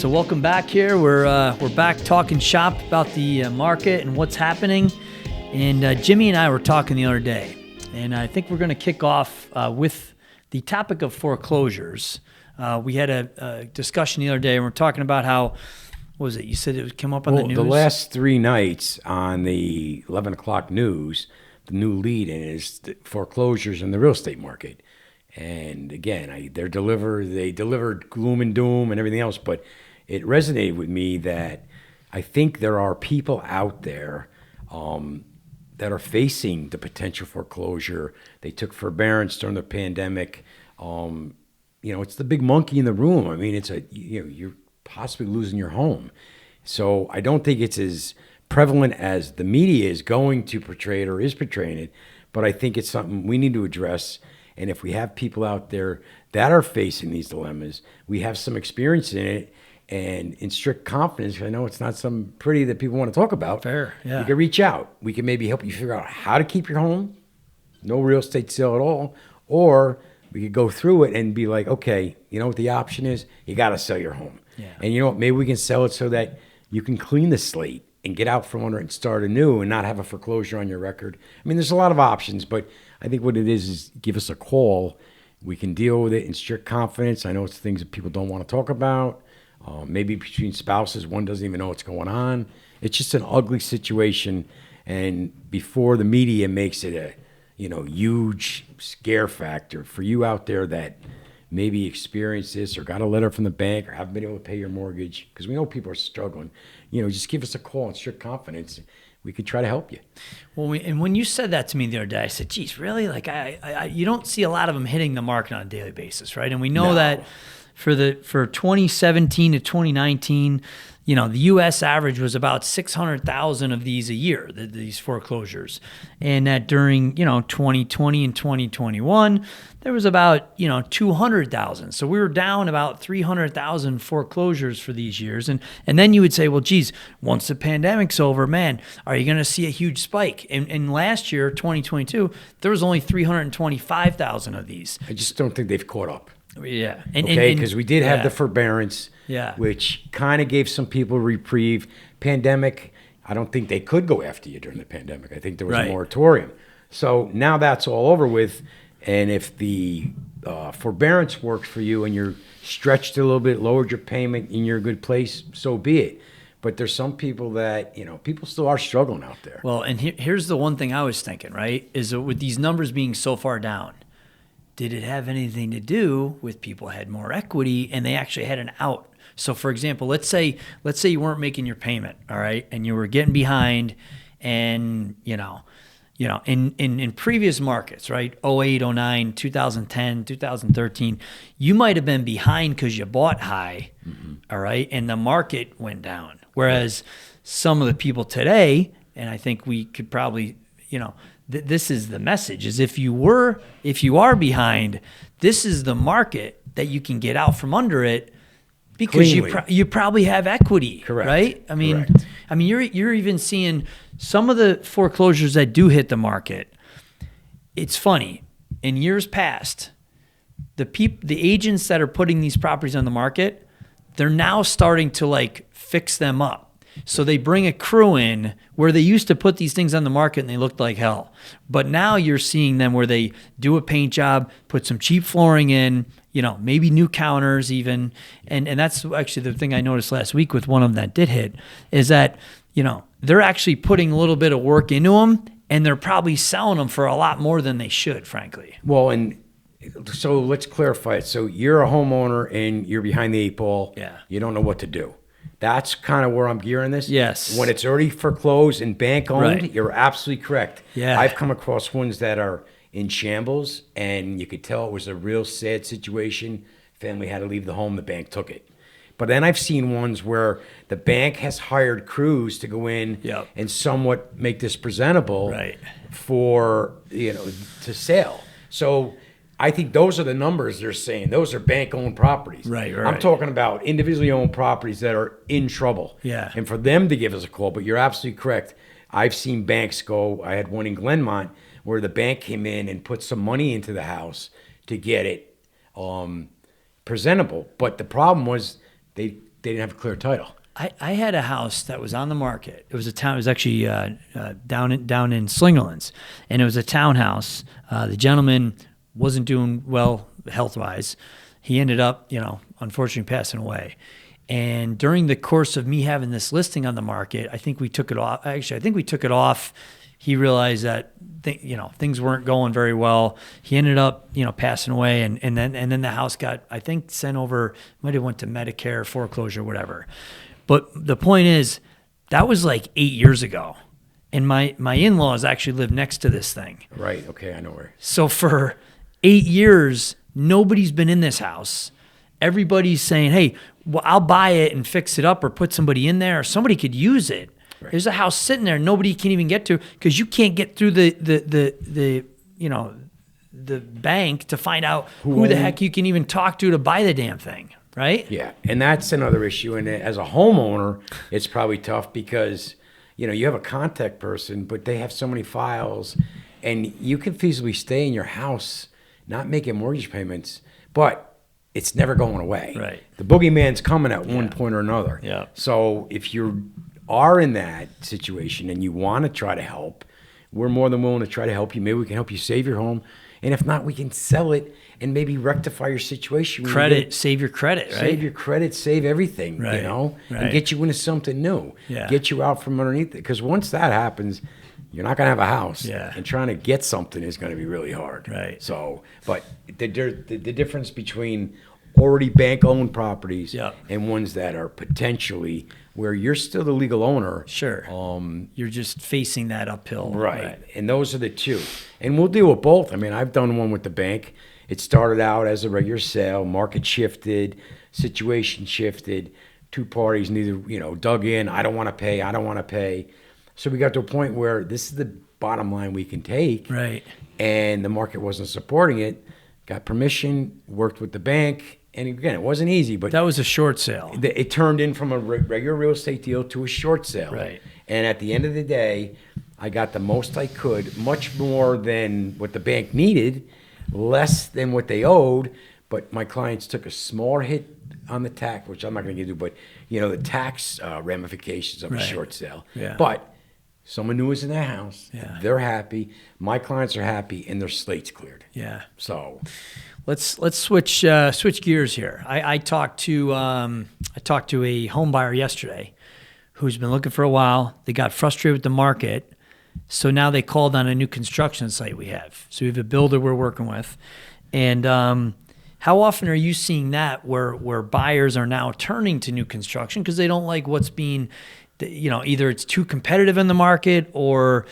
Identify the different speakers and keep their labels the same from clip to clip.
Speaker 1: So welcome back here. We're back talking shop about the market and what's happening. And Jimmy and I were talking the other day, and I think we're going to kick off with the topic of foreclosures. We had a discussion the other day, and we're talking about how, what was it? You said it would come up on the news?
Speaker 2: The last 3 nights on the 11 o'clock news, the new lead in is the foreclosures in the real estate market. And again, they delivered gloom and doom and everything else, but it resonated with me that I think there are people out there that are facing the potential foreclosure. They took forbearance during the pandemic. It's the big monkey in the room. I mean, you're possibly losing your home. So I don't think it's as prevalent as the media is going to portray it or is portraying it, but I think it's something we need to address. And if we have people out there that are facing these dilemmas, we have some experience in it, and in strict confidence, I know it's not some pretty that people want to talk about.
Speaker 1: Fair, yeah.
Speaker 2: You can reach out. We can maybe help you figure out how to keep your home, no real estate sale at all, or we could go through it and be like, okay, you know what the option is? You got to sell your home.
Speaker 1: Yeah.
Speaker 2: And you know what? Maybe we can sell it so that you can clean the slate and get out from under it and start anew and not have a foreclosure on your record. I mean, there's a lot of options, but I think what it is give us a call. We can deal with it in strict confidence. I know it's things that people don't want to talk about. Maybe between spouses, one doesn't even know what's going on. It's just an ugly situation. And before the media makes it a, huge scare factor for you out there that maybe experienced this or got a letter from the bank or haven't been able to pay your mortgage, because we know people are struggling, just give us a call in strict confidence. We could try to help you.
Speaker 1: Well, and when you said that to me the other day, I said, geez, really? Like, you don't see a lot of them hitting the market on a daily basis, right? And we know that for 2017 to 2019, the U.S. average was about 600,000 of these a year, these foreclosures. And that during, 2020 and 2021, there was about, 200,000. So we were down about 300,000 foreclosures for these years. And then you would say, well, geez, once the pandemic's over, man, are you going to see a huge spike? And last year, 2022, there was only 325,000 of these.
Speaker 2: I just don't think they've caught up.
Speaker 1: Yeah.
Speaker 2: Because we did have the forbearance,
Speaker 1: yeah,
Speaker 2: which kind of gave some people a reprieve. Pandemic, I don't think they could go after you during the pandemic. I think there was a moratorium. So now that's all over with. And if the forbearance works for you and you're stretched a little bit, lowered your payment, and you're in a good place, so be it. But there's some people that, people still are struggling out there.
Speaker 1: Well, and here's the one thing I was thinking, right, is that with these numbers being so far down, did it have anything to do with people had more equity and they actually had an out? So, for example, let's say you weren't making your payment, all right, and you were getting behind, and in previous markets, right, 08, 09, 2010, 2013, you might have been behind because you bought high, all right, and the market went down. Whereas some of the people today, and I think we could probably, this is the message, is if you are behind, this is the market that you can get out from under it because you probably have equity.
Speaker 2: Correct.
Speaker 1: Right? I mean, you're even seeing some of the foreclosures that do hit the market. It's funny. In years past, the agents that are putting these properties on the market, they're now starting to fix them up. So they bring a crew in where they used to put these things on the market and they looked like hell. But now you're seeing them where they do a paint job, put some cheap flooring in, maybe new counters even. And that's actually the thing I noticed last week with one of them that did hit, is that, they're actually putting a little bit of work into them, and they're probably selling them for a lot more than they should, frankly.
Speaker 2: Well, and so let's clarify it. So you're a homeowner and you're behind the 8 ball.
Speaker 1: Yeah.
Speaker 2: You don't know what to do. That's kind of where I'm gearing this.
Speaker 1: Yes.
Speaker 2: When it's already foreclosed and bank owned,
Speaker 1: Right.
Speaker 2: You're absolutely correct.
Speaker 1: Yeah.
Speaker 2: I've come across ones that are in shambles, and you could tell it was a real sad situation. Family had to leave the home. The bank took it. But then I've seen ones where the bank has hired crews to go in and somewhat make this presentable for, to sell. So I think those are the numbers they're saying. Those are bank-owned properties.
Speaker 1: Right.
Speaker 2: I'm talking about individually owned properties that are in trouble.
Speaker 1: Yeah.
Speaker 2: And for them to give us a call, but you're absolutely correct. I've seen banks go, I had one in Glenmont where the bank came in and put some money into the house to get it presentable. But the problem was they they didn't have a clear title.
Speaker 1: I had a house that was on the market. It was a town. It was actually down in Slingerlands, and it was a townhouse. The gentleman wasn't doing well health-wise. He ended up, unfortunately passing away. And during the course of me having this listing on the market, I think we took it off. Actually, I think we took it off. He realized that things weren't going very well. He ended up passing away, and then the house got, I think, sent over. Might have went to Medicare, foreclosure, whatever. But the point is, that was like 8 years ago, and my in-laws actually live next to this thing.
Speaker 2: Right. Okay, I know where.
Speaker 1: So for 8 years, nobody's been in this house. Everybody's saying, "Hey, well, I'll buy it and fix it up, or put somebody in there, or somebody could use it." Right. There's a house sitting there nobody can even get to because you can't get through the bank to find out who the heck you can even talk to buy the damn thing. Right?
Speaker 2: Yeah, and that's another issue. And as a homeowner, it's probably tough because, you have a contact person, but they have so many files, and you can feasibly stay in your house, not making mortgage payments, but it's never going away.
Speaker 1: Right.
Speaker 2: The boogeyman's coming at one point or another.
Speaker 1: Yeah.
Speaker 2: So if you are in that situation and you want to try to help, we're more than willing to try to help you. Maybe we can help you save your home. And if not, we can sell it and maybe rectify your situation.
Speaker 1: Save your credit, right?
Speaker 2: Save your credit, save everything,
Speaker 1: right.
Speaker 2: And get you into something new.
Speaker 1: Yeah.
Speaker 2: Get you out from underneath it. Because once that happens, you're not going to have a house.
Speaker 1: Yeah.
Speaker 2: And trying to get something is going to be really hard.
Speaker 1: Right.
Speaker 2: So, but the difference between already bank-owned properties and ones that are potentially where you're still the legal owner.
Speaker 1: Sure. You're just facing that uphill.
Speaker 2: Right. And those are the two. And we'll deal with both. I mean, I've done one with the bank. It started out as a regular sale. Market shifted. Situation shifted. Two parties neither, dug in. I don't want to pay. So we got to a point where this is the bottom line we can take.
Speaker 1: Right.
Speaker 2: And the market wasn't supporting it. Got permission, worked with the bank. And again, it wasn't easy, but
Speaker 1: that was a short sale.
Speaker 2: It turned in from a regular real estate deal to a short sale.
Speaker 1: Right.
Speaker 2: And at the end of the day, I got the most I could, much more than what the bank needed, less than what they owed. But my clients took a smaller hit on the tax, which I'm not going to get into, but the tax ramifications of a short sale.
Speaker 1: Yeah.
Speaker 2: But someone new is in their house.
Speaker 1: Yeah.
Speaker 2: They're happy. My clients are happy, and their slate's cleared.
Speaker 1: Yeah.
Speaker 2: So.
Speaker 1: Let's switch gears here. I talked to a home buyer yesterday who's been looking for a while. They got frustrated with the market, so now they called on a new construction site we have. So we have a builder we're working with, and how often are you seeing that where buyers are now turning to new construction because they don't like what's being, either it's too competitive in the market or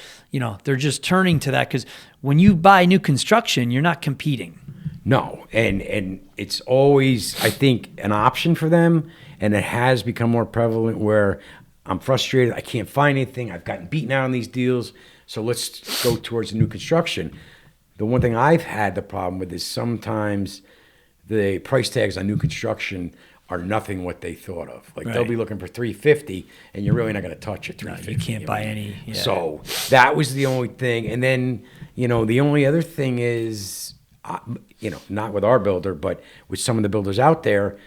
Speaker 1: they're just turning to that because when you buy new construction, you're not competing.
Speaker 2: No, and it's always, I think, an option for them, and it has become more prevalent where I'm frustrated, I can't find anything, I've gotten beaten out on these deals, so let's go towards new construction. The one thing I've had the problem with is sometimes the price tags on new construction are nothing what they thought of. Like they'll be looking for $350, and you're really not going to touch it. $350.
Speaker 1: No, you can't buy any. Yeah.
Speaker 2: So that was the only thing, and then the only other thing is. Not with our builder, but with some of the builders out there,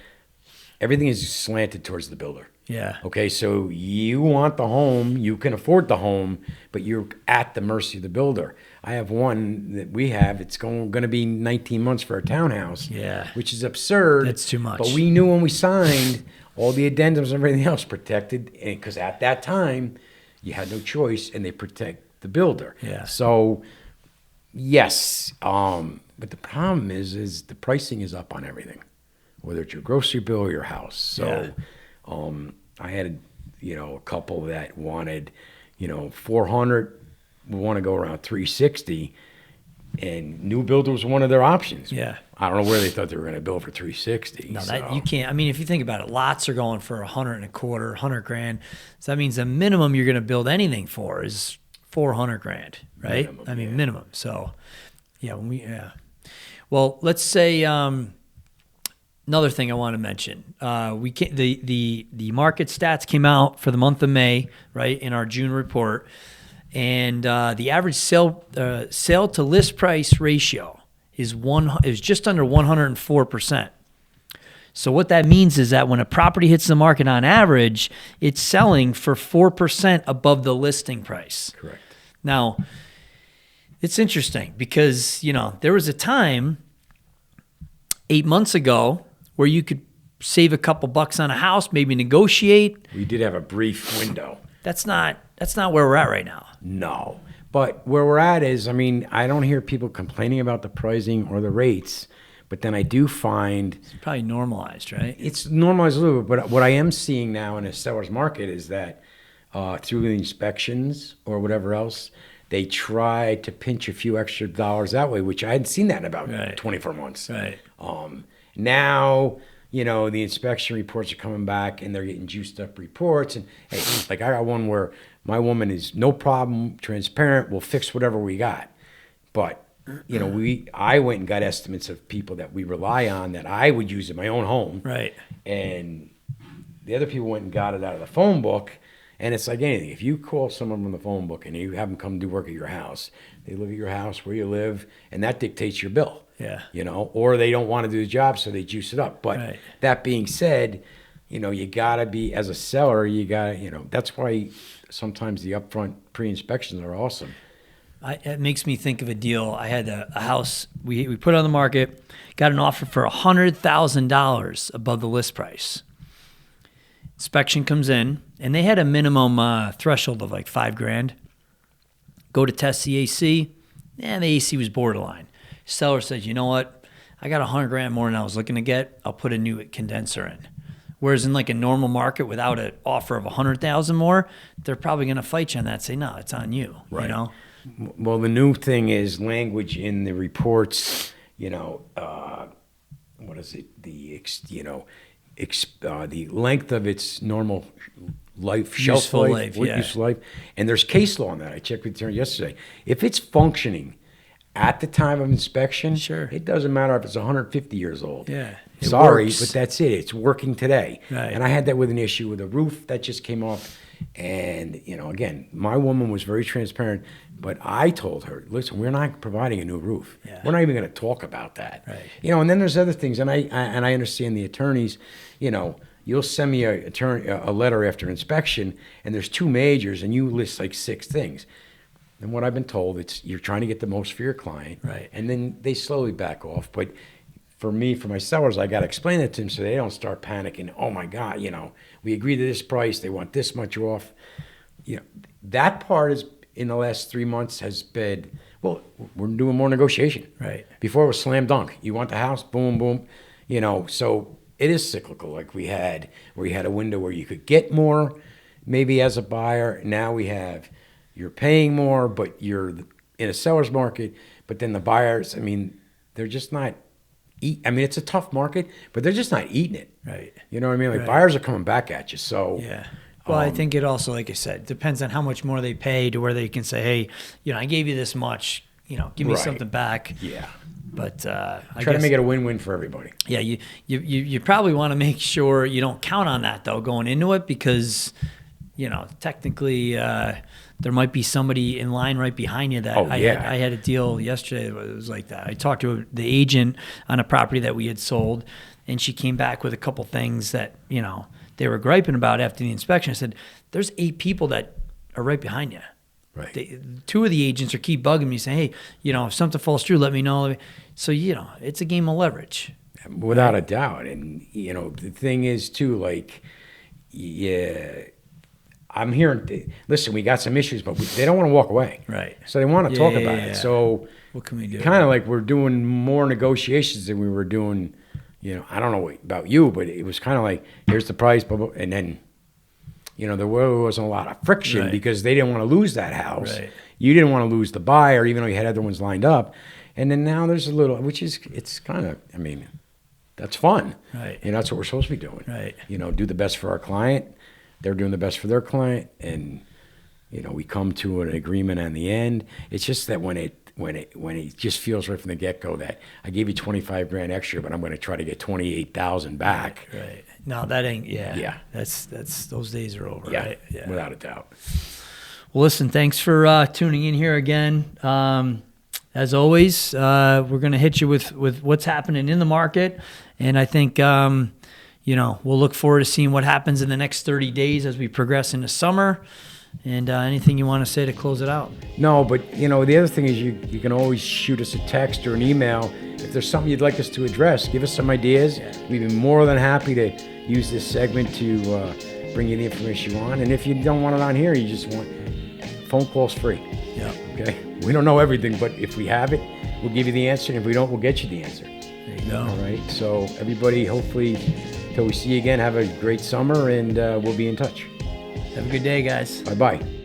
Speaker 2: everything is slanted towards the builder.
Speaker 1: Yeah.
Speaker 2: Okay, so you want the home, you can afford the home, but you're at the mercy of the builder. I have one that we have, it's going to be 19 months for a townhouse.
Speaker 1: Yeah.
Speaker 2: Which is absurd.
Speaker 1: That's too much.
Speaker 2: But we knew when we signed all the addendums and everything else protected, because at that time, you had no choice, and they protect the builder.
Speaker 1: Yeah.
Speaker 2: So, yes, but the problem is the pricing is up on everything, whether it's your grocery bill or your house. So I had, a couple that wanted, 400, we want to go around 360, and new builder was one of their options.
Speaker 1: Yeah.
Speaker 2: I don't know where they thought they were going to build for 360.
Speaker 1: No, that you can't. I mean, if you think about it, lots are going for $125,000, $100,000. So that means the minimum you're going to build anything for is $400,000, right?
Speaker 2: Minimum,
Speaker 1: minimum. So, Well, let's say another thing I want to mention. The market stats came out for the month of May, right, in our June report, and the average sale to list price ratio is just under 104%. So what that means is that when a property hits the market on average, it's selling for 4% above the listing price.
Speaker 2: Correct.
Speaker 1: Now, it's interesting because, there was a time 8 months ago where you could save a couple bucks on a house, maybe negotiate.
Speaker 2: We did have a brief window.
Speaker 1: That's not where we're at right now.
Speaker 2: No. But where we're at is, I don't hear people complaining about the pricing or the rates, but then I do find
Speaker 1: It's probably normalized, right?
Speaker 2: it's normalized a little bit. But what I am seeing now in a seller's market is that through the inspections or whatever else, they try to pinch a few extra dollars that way, which I hadn't seen that in about 24 months.
Speaker 1: Right.
Speaker 2: Now, the inspection reports are coming back and they're getting juiced up reports. And hey, like I got one where my woman is no problem, transparent, we'll fix whatever we got. But, I went and got estimates of people that we rely on that I would use in my own home.
Speaker 1: Right.
Speaker 2: And the other people went and got it out of the phone book. And it's like anything. If you call someone from the phone book and you have them come do work at your house, they look at your house, where you live, and that dictates your bill.
Speaker 1: Yeah.
Speaker 2: Or they don't want to do the job, so they juice it up. But that being said, you got to be, as a seller, that's why sometimes the upfront pre-inspections are awesome.
Speaker 1: It makes me think of a deal. I had a house, we put it on the market, got an offer for $100,000 above the list price. Inspection comes in, and they had a minimum threshold of like $5,000. Go to test the AC, and the AC was borderline. Seller says, you know what? I got $100,000 more than I was looking to get. I'll put a new condenser in. Whereas in like a normal market without an offer of $100,000 more, they're probably going to fight you on that. Say, no, it's on you.
Speaker 2: Right. Well, the new thing is language in the reports. What is it? The length of its normal life, shelf life, useful life, and there's case law on that. I checked with the attorney yesterday. If it's functioning at the time of inspection,
Speaker 1: sure,
Speaker 2: it doesn't matter if it's 150 years old.
Speaker 1: Yeah,
Speaker 2: sorry, but that's it. It's working today.
Speaker 1: Right.
Speaker 2: And I had that with an issue with a roof that just came off. And, again, my woman was very transparent, but I told her, listen, we're not providing a new roof.
Speaker 1: Yeah.
Speaker 2: We're not even going to talk about that.
Speaker 1: Right.
Speaker 2: And then there's other things, and I understand the attorneys, you'll send me a letter after inspection, and there's 2 majors, and you list like 6 things. And what I've been told, it's you're trying to get the most for your client,
Speaker 1: right?
Speaker 2: And then they slowly back off. But for my sellers, I got to explain it to them so they don't start panicking. Oh my God, we agreed to this price. They want this much off. That part is in the last 3 months has been, well, we're doing more negotiation.
Speaker 1: Right.
Speaker 2: Before it was slam dunk. You want the house, boom, boom. So it is cyclical. Like we had a window where you could get more, maybe as a buyer. Now you're paying more, but you're in a seller's market. But then the buyers, they're just not. It's a tough market, but they're just not eating it.
Speaker 1: Right.
Speaker 2: You know what I mean? Like
Speaker 1: right.
Speaker 2: Buyers are coming back at you. So
Speaker 1: yeah. Well, I think it also, like I said, depends on how much more they pay to where they can say, hey, I gave you this much, give me
Speaker 2: right.
Speaker 1: something back.
Speaker 2: Yeah.
Speaker 1: But I
Speaker 2: try to make it a win-win for everybody.
Speaker 1: Yeah, you probably want to make sure you don't count on that though going into it because, technically there might be somebody in line right behind you that I had a deal yesterday that was like that. I talked to the agent on a property that we had sold, and she came back with a couple things that they were griping about after the inspection. I said, "There's 8 people that are right behind you."
Speaker 2: Right.
Speaker 1: 2 of the agents are keep bugging me, saying, "Hey, if something falls through, let me know." So it's a game of leverage.
Speaker 2: Without a doubt, and the thing is too, like, yeah. I'm hearing, listen, we got some issues, but they don't want to walk away.
Speaker 1: Right.
Speaker 2: So they want to talk about it. So
Speaker 1: what can we do?
Speaker 2: Kind of like we're doing more negotiations than we were doing, I don't know about you, but it was kind of like, here's the price, blah, blah, and then, there wasn't a lot of friction
Speaker 1: right.
Speaker 2: because they didn't want to lose that house.
Speaker 1: Right.
Speaker 2: You didn't want to lose the buyer, even though you had other ones lined up. And then now there's a little, it's kind of, that's fun.
Speaker 1: Right.
Speaker 2: That's what we're supposed to be doing.
Speaker 1: Right.
Speaker 2: Do the best for our client. They're doing the best for their client, and we come to an agreement on the end. It's just that when it just feels right from the get-go that I gave you $25,000 extra, but I'm going to try to get $28,000 back.
Speaker 1: Right. No, that ain't. Yeah.
Speaker 2: Yeah.
Speaker 1: That's those days are over.
Speaker 2: Yeah.
Speaker 1: Right? Yeah.
Speaker 2: Without a doubt.
Speaker 1: Well, listen. Thanks for tuning in here again. As always, we're going to hit you with what's happening in the market And I think, we'll look forward to seeing what happens in the next 30 days as we progress into summer. And anything you want to say to close it out?
Speaker 2: No, but the other thing is you can always shoot us a text or an email. If there's something you'd like us to address, give us some ideas.
Speaker 1: Yeah.
Speaker 2: We'd be more than happy to use this segment to bring you the information you want. And if you don't want it on here, you just want phone calls free.
Speaker 1: Yeah.
Speaker 2: Okay. We don't know everything, but if we have it, we'll give you the answer. And if we don't, we'll get you the answer.
Speaker 1: There you go.
Speaker 2: All right. So everybody, hopefully, till we see you again, have a great summer, and we'll be in touch.
Speaker 1: Have a good day, guys.
Speaker 2: Bye-bye.